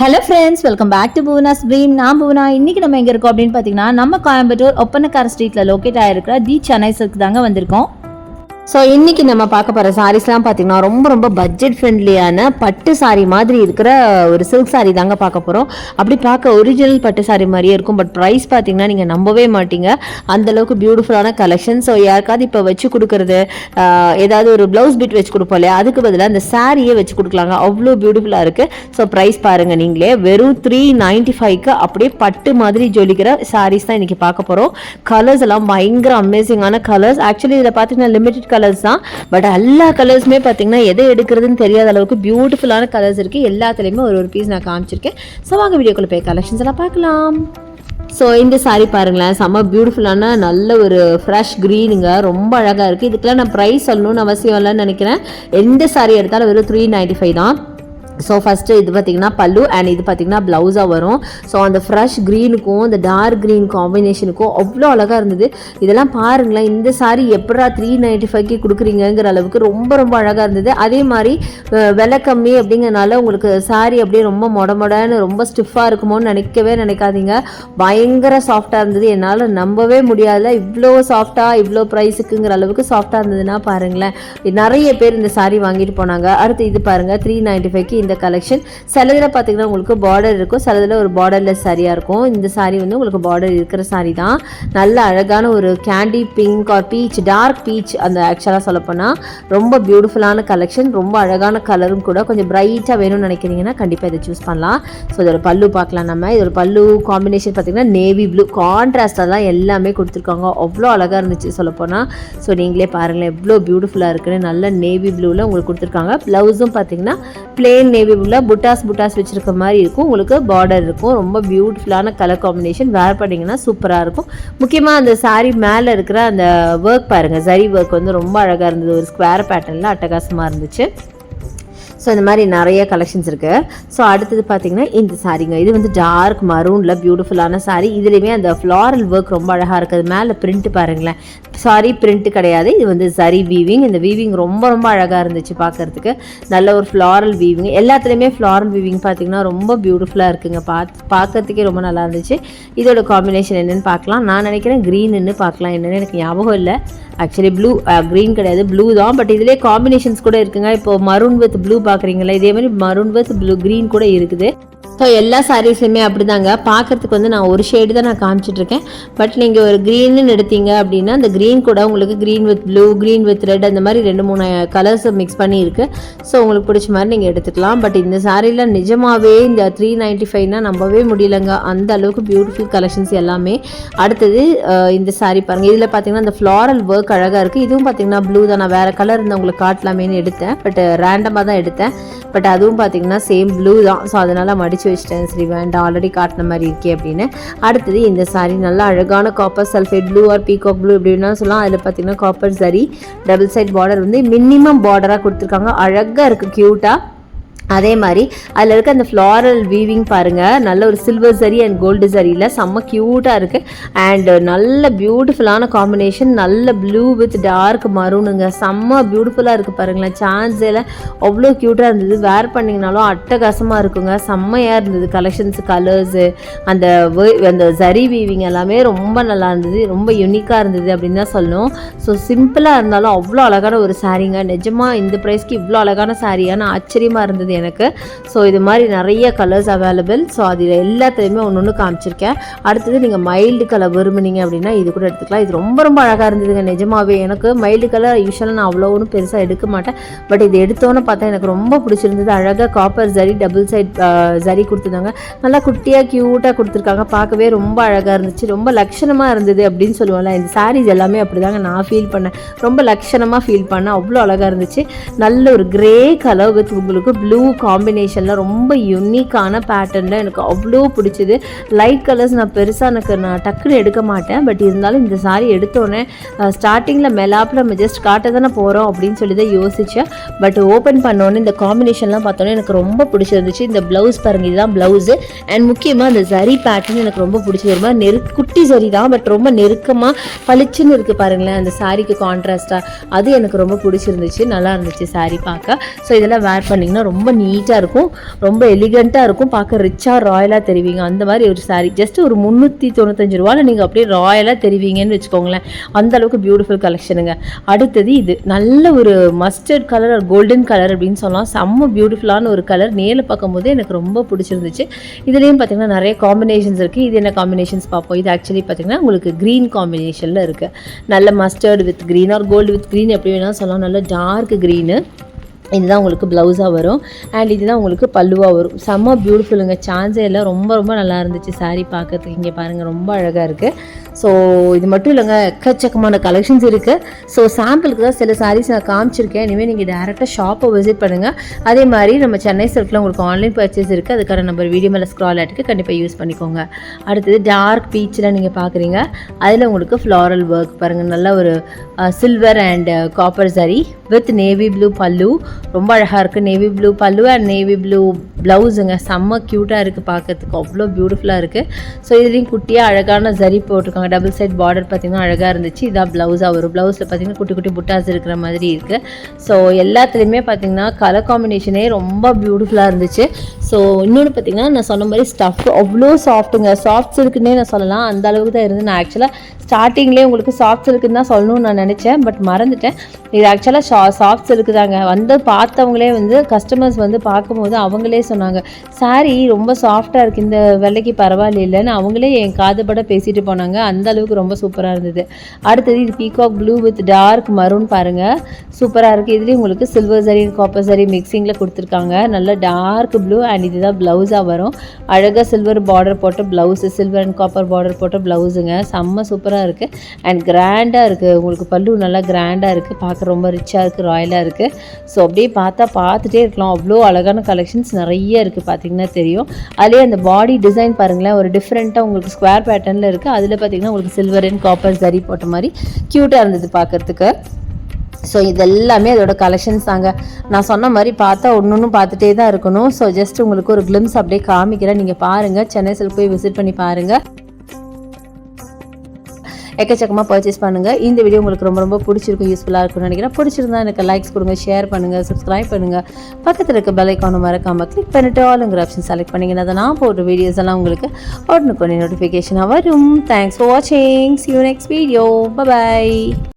Hello friends, welcome back to Bhuvana's dream. நான் புவனா. இன்றைக்கி நம்ம எங்கே இருக்கோம் அப்படின்னு பார்த்தீங்கன்னா, நம்ம கோயம்புத்தூர் ஒப்பனக்கார ஸ்ட்ரீட்டில் லொக்கேட் ஆகிருக்கிற தி சென்னை சில்க் தாங்க வந்திருக்கோம். ஸோ இன்றைக்கி நம்ம பார்க்க போகிற சாரீஸ்லாம் பார்த்திங்கன்னா ரொம்ப பட்ஜெட் ஃப்ரெண்ட்லியான பட்டு சாரீ மாதிரி இருக்கிற ஒரு சில்க் சாரீ தாங்க பார்க்க போகிறோம். அப்படி பார்க்க ஒரிஜினல் பட்டு சாரீ மாதிரியே இருக்கும். பட் ப்ரைஸ் பார்த்திங்கன்னா நீங்கள் நம்பவே மாட்டீங்க, அந்தளவுக்கு பியூட்டிஃபுல்லான கலெக்ஷன். ஸோ யாருக்காவது இப்போ வச்சு கொடுக்குறது, ஏதாவது ஒரு ப்ளவுஸ் பிட் வச்சு கொடுப்போம் இல்லையா, அதுக்கு பதிலாக அந்த சாரியே வச்சு கொடுக்கலாங்க. அவ்வளோ பியூட்டிஃபுல்லாக இருக்குது. ஸோ ப்ரைஸ் பாருங்கள் நீங்களே, வெறும் 395க்கு அப்படியே பட்டு மாதிரி ஜொலிக்கிற சாரீஸ் தான் இன்றைக்கி பார்க்க போகிறோம். கலர்ஸ் எல்லாம் பயங்கர அமேசிங்கான கலர்ஸ். ஆக்சுவலி இதில் பார்த்தீங்கன்னா லிமிடெட் கலர்ஸ் தான், பட் எல்லா கலர்ஸுமே பார்த்தீங்கன்னா எதை எடுக்கிறதுன்னு தெரியாத அளவுக்கு பியூட்டிஃபுல்லான கலர்ஸ் இருக்குது. எல்லாத்துலேயுமே ஒரு பீஸ் நான் காமிச்சிருக்கேன். ஸோ வாங்க வீடியோக்குள்ளே போய் கலெக்ஷன்ஸ் எல்லாம் பார்க்கலாம். ஸோ இந்த சாரீ பாருங்களேன், செம்ம பியூட்டிஃபுல்லான நல்ல ஒரு ஃப்ரெஷ் க்ரீனுங்க, ரொம்ப அழகாக இருக்குது. இதுக்கெல்லாம் நான் ப்ரைஸ் சொல்லணும்னு அவசியம் இல்லைன்னு நினைக்கிறேன். எந்த சாரீ எடுத்தாலும் வெறும் 395 தான். ஸோ ஃபஸ்ட்டு இது பார்த்திங்கன்னா பல்லு, அண்ட் இது பார்த்திங்கன்னா ப்ளவுஸாக வரும். ஸோ அந்த ஃப்ரெஷ் க்ரீனுக்கும் இந்த டார்க் க்ரீன் காம்பினேஷனுக்கும் அவ்வளோ அழகாக இருந்தது. இதெல்லாம் பாருங்களேன், இந்த சாரீ எப்படா 395க்கு கொடுக்குறீங்கிற அளவுக்கு ரொம்ப அழகாக இருந்தது. அதே மாதிரி விலை கம்மி அப்படிங்கிறனால உங்களுக்கு சாரீ அப்படியே ரொம்ப மொடன்னு ரொம்ப ஸ்டிஃபாக இருக்குமோன்னு நினைக்காதீங்க. பயங்கர சாஃப்டாக இருந்தது. என்னால் நம்பவே முடியாத இவ்வளோ சாஃப்டாக இவ்வளோ ப்ரைஸுக்குங்கிற அளவுக்கு சாஃப்டாக இருந்ததுன்னா பாருங்களேன். நிறைய பேர் இந்த சாரீ வாங்கிட்டு போனாங்க. அடுத்து இது பாருங்கள், 395க்கு இந்த கலெக்ஷன். சிலதில் பார்த்தீங்கன்னா உங்களுக்கு பார்டர் இருக்கும், சிலதில் ஒரு பார்டர்லெஸ் சாரியாக இருக்கும். இந்த சாரீ வந்து உங்களுக்கு பார்டர் இருக்கிற சாரீ தான். நல்ல அழகான ஒரு candy pink or peach, dark peach, அந்த ஆக்சுவலாக சொல்லப்போனால் ரொம்ப பியூட்டிஃபுல்லான கலெக்ஷன். ரொம்ப அழகான கலரும் கூட. கொஞ்சம் பிரைட்டாக வேணும்னு நினைக்கிறீங்கன்னா கண்டிப்பாக இதை சூஸ் பண்ணலாம். ஸோ இதோட பல்லு பார்க்கலாம். நம்ம இதோட பல்லு காம்பினேஷன் பார்த்தீங்கன்னா நேவி ப்ளூ கான்ட்ராஸ்டாக தான் எல்லாமே கொடுத்துருக்காங்க. அவ்வளோ அழகாக இருந்துச்சு சொல்லப்போனால். ஸோ நீங்களே பாருங்களேன் எவ்வளோ பியூட்டிஃபுல்லாக இருக்குன்னு. நல்ல நேவி ப்ளூவில் உங்களுக்கு கொடுத்துருக்காங்க. ப்ளவுஸும் பார்த்தீங்கன்னா பிளேன் நேவி ப்ளூவில் புட்டாஸ் வச்சிருக்க மாதிரி இருக்கும். உங்களுக்கு பார்டர் இருக்கும். ரொம்ப பியூட்டிஃபுல்லான கலர் காம்பினேஷன். வேர் பண்ணிங்கன்னா சூப்பராக இருக்கும். முக்கியமாக அந்த சாரீ மேலே இருக்கிற அந்த ஒர்க் பாருங்கள், ஜரி ஒர்க் வந்து ரொம்ப அழகாக இருந்தது. ஒரு ஸ்கொயர் பேட்டர்னில் அட்டகாசமாக இருந்துச்சு. ஸோ இந்த மாதிரி நிறைய கலெக்ஷன்ஸ் இருக்குது. ஸோ அடுத்தது பார்த்திங்கன்னா இந்த சாரீங்க, இது வந்து டார்க் மரூனில் பியூட்டிஃபுல்லான சாரீ. இதுலேயுமே அந்த ஃப்ளாரல் ஒர்க் ரொம்ப அழகாக இருக்குது. மேலே பிரிண்ட்டு பாருங்களேன், சாரி பிரிண்ட்டு கிடையாது, இது வந்து சரி வீவிங். இந்த வீவிங் ரொம்ப அழகாக இருந்துச்சு பார்க்குறதுக்கு. நல்ல ஒரு ஃப்ளாரல் வீவிங். எல்லாத்துலேயுமே ஃப்ளாரல் வீவிங் பார்த்திங்கன்னா ரொம்ப பியூட்டிஃபுல்லாக இருக்குங்க. பார்க்கறதுக்கே ரொம்ப நல்லா இருந்துச்சு. இதோட காம்பினேஷன் என்னென்னு பார்க்கலாம். நான் நினைக்கிறேன் க்ரீன்னு பார்க்கலாம், என்னென்னு எனக்கு ஞாபகம் இல்லை. ஆக்சுவலி ப்ளூ, க்ரீன் கிடையாது, ப்ளூ தான். பட் இதிலே காம்பினேஷன்ஸ் கூட இருக்குங்க. இப்போ மரூன் வித் ப்ளூ பார்க்குறீங்களா, இதே மாதிரி மரூன் வித் ப்ளூ க்ரீன் கூட இருக்குது. ஸோ எல்லா சாரீஸ்லையுமே அப்படி தாங்க பார்க்குறதுக்கு வந்து நான் ஒரு ஷேடு தான் நான் காமிச்சிட்ருக்கேன். பட் நீங்கள் ஒரு க்ரீன்னு எடுத்தீங்க அப்படின்னா அந்த க்ரீன் கூட உங்களுக்கு green with blue, green with red, அந்த மாதிரி 2-3 கலர்ஸை மிக்ஸ் பண்ணி இருக்குது. ஸோ உங்களுக்கு பிடிச்ச மாதிரி நீங்கள் எடுத்துக்கலாம். பட் இந்த சாரியில் நிஜமாகவே இந்த 395னா நம்பவே முடியலைங்க. அந்த அளவுக்கு பியூட்டிஃபுல் கலெக்ஷன்ஸ் எல்லாமே. அடுத்தது இந்த சாரீ பாருங்கள். இதில் பார்த்தீங்கன்னா அந்த ஃப்ளாரல் ஒர்க் அழகாக இருக்குது. இதுவும் பார்த்தீங்கன்னா ப்ளூ தான். நான் வேறு கலர் இருந்தால் உங்களுக்கு காட்டலாமேன்னு எடுத்தேன், பட் ரேண்டமாக தான் எடுத்தேன். பட் அதுவும் பார்த்தீங்கன்னா சேம் ப்ளூ தான். ஸோ அதனால் மடித்து வச்சிட்டேன். சரி வேண்டாம், ஆல்ரெடி காட்டின மாதிரி இருக்கே அப்படின்னு. அடுத்தது இந்த சாரீ நல்லா அழகான copper sulphate blue or peacock blue எப்படின்னா சொல்லலாம். அதில் பார்த்தீங்கன்னா காப்பர் சரி டபுள் சைட் பார்டர் வந்து மினிமம் பார்டராக கொடுத்துருக்காங்க. அழகாக இருக்குது, க்யூட்டாக. அதே மாதிரி அதில் இருக்க அந்த ஃப்ளாரல் வீவிங் பாருங்கள், நல்ல ஒரு சில்வர் சரி அண்ட் கோல்டு சரியில் செம்ம க்யூட்டாக இருக்குது. அண்ட் நல்ல பியூட்டிஃபுல்லான காம்பினேஷன். நல்ல ப்ளூ வித் டார்க் மரூனுங்க, செம்ம பியூட்டிஃபுல்லாக இருக்குது பாருங்களேன். சான்ஸில் அவ்வளோ க்யூட்டாக இருந்தது. வேர் பண்ணிங்கனாலும் அட்டகாசமாக இருக்குங்க. செம்மையாக இருந்தது கலெக்ஷன்ஸ், கலர்ஸு, அந்த சரி வீவிங் எல்லாமே ரொம்ப நல்லா இருந்தது. ரொம்ப யூனிக்காக இருந்தது அப்படின்னு தான் சொல்லணும். ஸோ சிம்பிளாக இருந்தாலும் அவ்வளோ அழகான ஒரு சாரீங்க. நிஜமாக இந்த ப்ரைஸ்க்கு இவ்வளோ அழகான சாரியான ஆச்சரியமாக இருந்தது எனக்கு. ஸோ இது மாதிரி நிறைய கலர்ஸ் அவைலபிள். ஸோ அதில் எல்லாத்துலேயுமே ஒன்று காமிச்சிருக்கேன். அடுத்தது நீங்கள் மைல்டு கலர் விரும்புனீங்க அப்படின்னா இது கூட எடுத்துக்கலாம். இது ரொம்ப அழகாக இருந்ததுங்க நிஜமாகவே. எனக்கு மைல்டு கலர் யூஸ்வலாக நான் அவ்வளோ ஒன்றும் பெருசாக எடுக்க மாட்டேன். பட் இது எடுத்தோன்னு பார்த்தா எனக்கு ரொம்ப பிடிச்சிருந்தது. அழகாக copper zari double side zari கொடுத்துருந்தாங்க. நல்லா குட்டியாக க்யூட்டாக கொடுத்துருக்காங்க. பார்க்கவே ரொம்ப அழகாக இருந்துச்சு. ரொம்ப லட்சணமாக இருந்தது அப்படின்னு சொல்லுவோம்ல. இந்த சாரீஸ் எல்லாமே அப்படி தாங்க நான் ஃபீல் பண்ணேன். ரொம்ப லட்சணமாக ஃபீல் பண்ணேன். அவ்வளோ அழகாக இருந்துச்சு. நல்ல ஒரு கிரே கலர் வித் உங்களுக்கு ப்ளூ காம்பினேஷனில் ரொம்ப யூனிக்கான பேட்டர்னில் எனக்கு அவ்வளோ பிடிச்சிது. லைட் கலர்ஸ் நான் பெருசாக நான் டக்குன்னு எடுக்க மாட்டேன். பட் இருந்தாலும் இந்த சாரீ எடுத்தோன்னே ஸ்டார்டிங்கில் மெலாப்பில் நம்ம ஜஸ்ட் காட்ட தானே போகிறோம் அப்படின்னு சொல்லி தான் யோசித்தேன். பட் ஓப்பன் பண்ணோன்னே இந்த காம்பினேஷன்லாம் பார்த்தோன்னே எனக்கு ரொம்ப பிடிச்சிருந்துச்சு. இந்த ப்ளவுஸ் பாருங்கள், இதுதான் ப்ளவுஸு. அண்ட் முக்கியமாக அந்த சரி பேட்டர்ன் எனக்கு ரொம்ப பிடிச்சது. ஒரு மாதிரி குட்டி சரி தான், பட் ரொம்ப நெருக்கமாக பளிச்சுன்னு இருக்குது பாருங்களேன் அந்த சாரீக்கு கான்ட்ராஸ்டாக. அது எனக்கு ரொம்ப பிடிச்சிருந்துச்சு. நல்லா இருந்துச்சு சாரீ பார்க்க. ஸோ இதெல்லாம் வேர் பண்ணிங்கன்னா ரொம்ப நீட்டாக இருக்கும், ரொம்ப எலிகண்ட்டாக இருக்கும், பார்க்க ரிச்சாக ராயலாக தெரிவிங்க. அந்த மாதிரி ஒரு சாரீ ஜஸ்ட் ஒரு 395 ரூபாயில் நீங்கள் அப்படியே ராயலாக தெரிவிங்கன்னு வச்சுக்கோங்களேன். அந்த அளவுக்கு பியூட்டிஃபுல் கலெக்ஷனுங்க. அடுத்தது இது நல்ல ஒரு மஸ்டர்ட் கலர், கோல்டன் கலர் அப்படின்னு சொல்லலாம். செம்ம பியூட்டிஃபுல்லான ஒரு கலர். நேரில் பார்க்கும்போது எனக்கு ரொம்ப பிடிச்சிருந்துச்சு. இதுலேயும் பார்த்தீங்கன்னா நிறைய காம்பினேஷன்ஸ் இருக்குது. இது என்ன காம்பினேஷன்ஸ் பார்ப்போம். இது ஆக்சுவலி பார்த்தீங்கன்னா உங்களுக்கு க்ரீன் காம்பினேஷனில் இருக்குது. நல்ல mustard with green or gold with green எப்படி வேணாலும் சொல்லலாம். நல்ல டார்க் க்ரீனு. இதுதான் உங்களுக்கு ப்ளவுஸாக வரும் அண்ட் இதுதான் உங்களுக்கு பல்லுவாக வரும். செம்ம பியூட்டிஃபுல்லுங்க. சான்ஸே இல்லை. ரொம்ப ரொம்ப நல்லா இருந்துச்சு சாரீ பார்க்கறதுக்கு. இங்கே பாருங்கள், ரொம்ப அழகாக இருக்குது. ஸோ இது மட்டும் இல்லைங்க, எக்கச்சக்கமான கலெக்ஷன்ஸ் இருக்குது. ஸோ சாம்பிளுக்கு தான் சில சாரீஸ் நான் காமிச்சிருக்கேன். இனிமேல் நீங்கள் டேரெக்டாக ஷாப்பை விசிட் பண்ணுங்கள். அதே மாதிரி நம்ம சென்னை சில்கில் உங்களுக்கு ஆன்லைன் பர்ச்சேஸ் இருக்குது. அதுக்கான நம்பர் வீடியோ மேலே ஸ்க்ரால் ஆகிட்டு கண்டிப்பாக யூஸ் பண்ணிக்கோங்க. அடுத்தது டார்க் பீச்சில் நீங்கள் பார்க்குறீங்க. அதில் உங்களுக்கு ஃப்ளாரல் ஒர்க் பாருங்கள். நல்ல ஒரு சில்வர் அண்ட் காப்பர் சரி வித் நேவி ப்ளூ பல்லு. ரொம்ப அழகாக இருக்குது. நேவி ப்ளூ பல்லு அண்ட் நேவி ப்ளூ ப்ளவுஸுங்க. செம்ம க்யூட்டாக இருக்குது பார்க்கறதுக்கு. அவ்வளோ பியூட்டிஃபுல்லாக இருக்குது. ஸோ இதுலேயும் குட்டியாக அழகான ஜரி போட்டிருக்காங்க. டபுள் சைட் பார்டர் பார்த்திங்கன்னா அழகாக இருந்துச்சு. இதான் ப்ளவுஸாக வரும். ப்ளவுஸில் பார்த்திங்கன்னா குட்டி குட்டி புட்டாஸ் இருக்கிற மாதிரி இருக்குது. ஸோ எல்லாத்துலேயுமே பார்த்திங்கன்னா கலர் காம்பினேஷனே ரொம்ப பியூட்டிஃபுல்லாக இருந்துச்சு. ஸோ இன்னொன்று பார்த்திங்கன்னா நான் சொன்ன மாதிரி ஸ்டஃப் அவ்வளோ சாஃப்ட்டுங்க. சாஃப்ட் சில்க்குன்னே நான் சொல்லலாம். அந்த அளவுக்கு தான் இருந்து. நான் ஆக்சுவலாக ஸ்டார்டிங்லேயே உங்களுக்கு சாஃப்ட் சில்க்குன்னு தான் சொல்லணும்னு நான் நினச்சேன், பட் மறந்துட்டேன். இது ஆக்சுவலாக சாஃப்ட் சில்க்கு தாங்க. வந்து பார்த்தவங்களே வந்து கஸ்டமர்ஸ் வந்து பார்க்கும்போது அவங்களே சொன்னாங்க, சாரீ ரொம்ப சாஃப்டாக இருக்குது, இந்த விலைக்கு பரவாயில்லைன்னு அவங்களே என் காதுபட பேசிட்டு போனாங்க. அந்த அளவுக்கு ரொம்ப சூப்பராக இருந்தது. அடுத்தது இது peacock blue with dark maroon பாருங்கள், சூப்பராக இருக்குது. இதுலேயும் உங்களுக்கு சில்வர் சரி காப்பர் சரி மிக்சிங்கில் கொடுத்துருக்காங்க. நல்ல டார்க் ப்ளூ அண்ட் இதுதான் ப்ளவுஸாக வரும். அழகாக சில்வர் பார்டர் போட்ட blouse, silver and copper border போட்ட ப்ளவுஸுங்க. செம்ம சூப்பராக இருக்குது அண்ட் கிராண்டாக இருக்குது. உங்களுக்கு பல்லு நல்லா கிராண்டாக இருக்குது, பார்க்க ரொம்ப ரிச்சாக இருக்குது, ராயலாக இருக்குது. ஸோ அப்படியே பார்த்துட்டே இருக்கலாம். அவ்வளோ அழகான கலெக்ஷன்ஸ் நிறைய இருக்குது, பார்த்திங்கன்னா தெரியும். அதிலே அந்த பாடி டிசைன் பாருங்களேன், ஒரு டிஃப்ரெண்ட்டாக உங்களுக்கு ஸ்கொயர் பேட்டர்னில் இருக்குது. அதில் பார்த்திங்கன்னா உங்களுக்கு சில்வர் அண்ட் காப்பர் சரி போட்ட மாதிரி க்யூட்டாக இருந்தது பார்க்குறதுக்கு. ஸோ இதெல்லாமே அதோட கலெக்ஷன்ஸ் தாங்க. நான் சொன்ன மாதிரி பார்த்தா ஒன்று பார்த்துட்டே தான் இருக்கணும். ஸோ ஜஸ்ட் உங்களுக்கு ஒரு கிளிம்ஸ் அப்படியே காமிக்கிறேன், நீங்கள் பாருங்கள். சென்னை சில்க் போய் விசிட் பண்ணி பாருங்கள். எக்கச்சக்கமாக பர்ச்சேஸ் பண்ணுங்கள். இந்த வீடியோ உங்களுக்கு ரொம்ப ரொம்ப பிடிச்சிருக்கும், யூஸ்ஃபுல்லாக இருக்கும்னு நினைக்கிறேன். பிடிச்சிருந்தா எனக்கு லைக்ஸ் கொடுங்க, ஷேர் பண்ணுங்கள், சப்ஸ்கிரைப் பண்ணுங்கள். பக்கத்தில் இருக்க பெல் ஐக்கானை மறக்காமல் கிளிக் பண்ணிட்டு ஆளுங்கிற ஆப்ஷன் செலக்ட் பண்ணிங்கன்னா தான் நான் போடுற வீடியோஸ் எல்லாம் உங்களுக்கு உடனுக்குடனே நோட்டிஃபிகேஷனாக வரும். தேங்க்ஸ் ஃபார் வாட்சிங். See you next video. Bye bye.